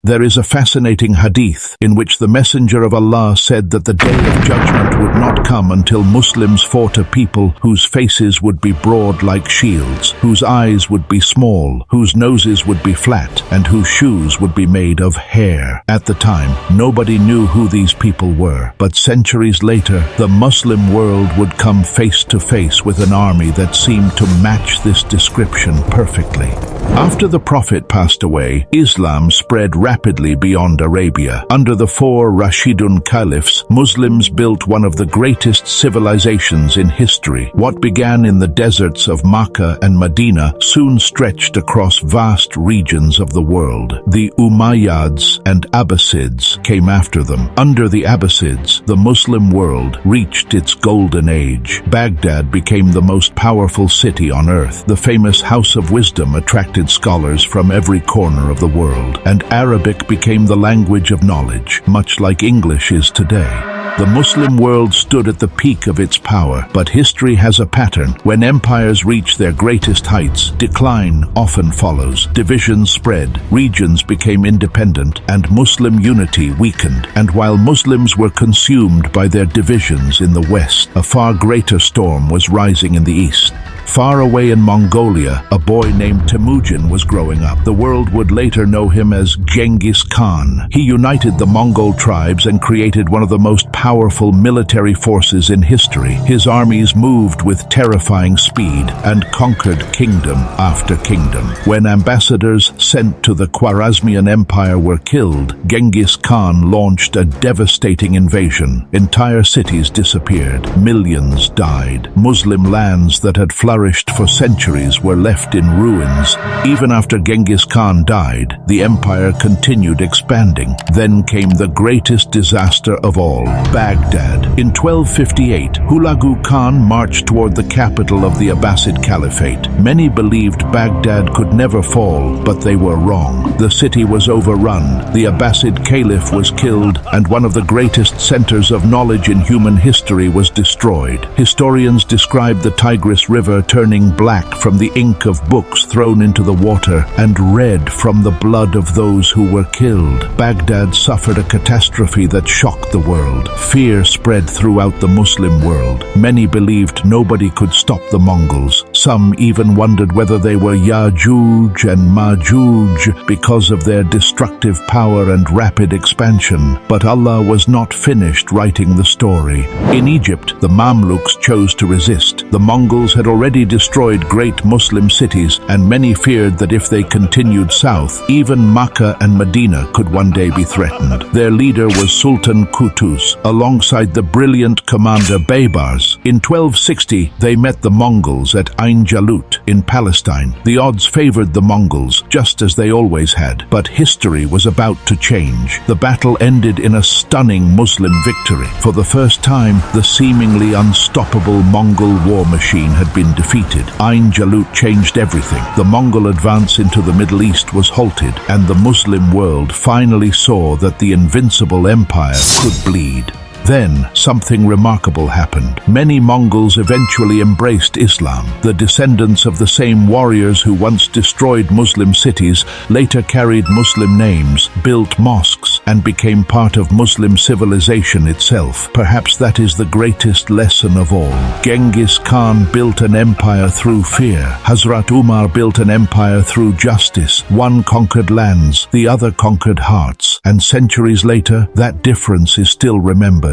There is a fascinating hadith in which the Messenger of Allah said that the day of judgment would not come until Muslims fought a people whose faces would be broad like shields, whose eyes would be small, whose noses would be flat, and whose shoes would be made of hair. At the time, nobody knew who these people were, but centuries later, the Muslim world would come face to face with an army that seemed to match this description perfectly. After the Prophet passed away, Islam spread rapidly beyond Arabia. Under the 4 Rashidun caliphs, Muslims built one of the greatest civilizations in history. What began in the deserts of Makkah and Medina soon stretched across vast regions of the world. The Umayyads and Abbasids came after them. Under the Abbasids, the Muslim world reached its golden age. Baghdad became the most powerful city on earth. The famous House of Wisdom attracted scholars from every corner of the world, and Arabic became the language of knowledge, much like English is today. The Muslim world stood at the peak of its power, but history has a pattern. When empires reach their greatest heights, decline often follows. Divisions spread, regions became independent, and Muslim unity weakened. And while Muslims were consumed by their divisions in the West, a far greater storm was rising in the East. Far away in Mongolia, a boy named Temujin was growing up. The world would later know him as Genghis Khan. He united the Mongol tribes and created one of the most powerful military forces in history. His armies moved with terrifying speed and conquered kingdom after kingdom. When ambassadors sent to the Khwarezmian Empire were killed, Genghis Khan launched a devastating invasion. Entire cities disappeared. Millions died. Muslim lands that had flourished for centuries were left in ruins. Even after Genghis Khan died, the empire continued expanding. Then came the greatest disaster of all, Baghdad. In 1258, Halagu Khan marched toward the capital of the Abbasid Caliphate. Many believed Baghdad could never fall, but they were wrong. The city was overrun, the Abbasid Caliph was killed, and one of the greatest centers of knowledge in human history was destroyed. Historians describe the Tigris River turning black from the ink of books thrown into the water and red from the blood of those who were killed. Baghdad suffered a catastrophe that shocked the world. Fear spread throughout the Muslim world. Many believed nobody could stop the Mongols. Some even wondered whether they were Ya'juj and Ma'juj because of their destructive power and rapid expansion. But Allah was not finished writing the story. In Egypt, the Mamluks chose to resist. The Mongols had already destroyed great Muslim cities, and many feared that if they continued south, even Makkah and Medina could one day be threatened. Their leader was Sultan Qutuz, alongside the brilliant commander Baybars. In 1260, they met the Mongols at Ain Jalut in Palestine. The odds favored the Mongols, just as they always had, but history was about to change. The battle ended in a stunning Muslim victory. For the first time, the seemingly unstoppable Mongol war machine had been defeated. Ain Jalut changed everything. The Mongol advance into the Middle East was halted, and the Muslim world finally saw that the invincible empire could bleed. Then, something remarkable happened. Many Mongols eventually embraced Islam. The descendants of the same warriors who once destroyed Muslim cities later carried Muslim names, built mosques, and became part of Muslim civilization itself. Perhaps that is the greatest lesson of all. Genghis Khan built an empire through fear. Hazrat Umar built an empire through justice. One conquered lands, the other conquered hearts. And centuries later, that difference is still remembered.